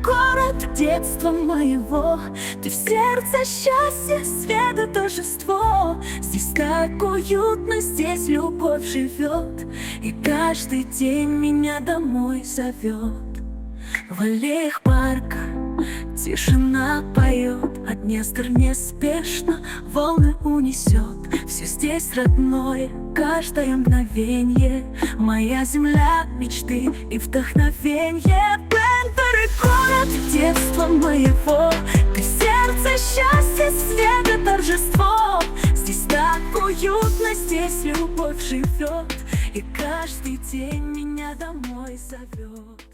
город детства моего. Ты в сердце счастье, свет и торжество. Здесь так уютно, здесь любовь живет, и каждый день меня домой зовет. В аллеях парка тишина поет, а Днестр неспешно волны унесет. Все здесь родное, каждое мгновенье, моя земля мечты и вдохновенье. Бендер и город детства моего. Ты в сердце счастье, свет и торжество. Здесь так уютно, здесь любовь живет, и каждый день меня домой зовет.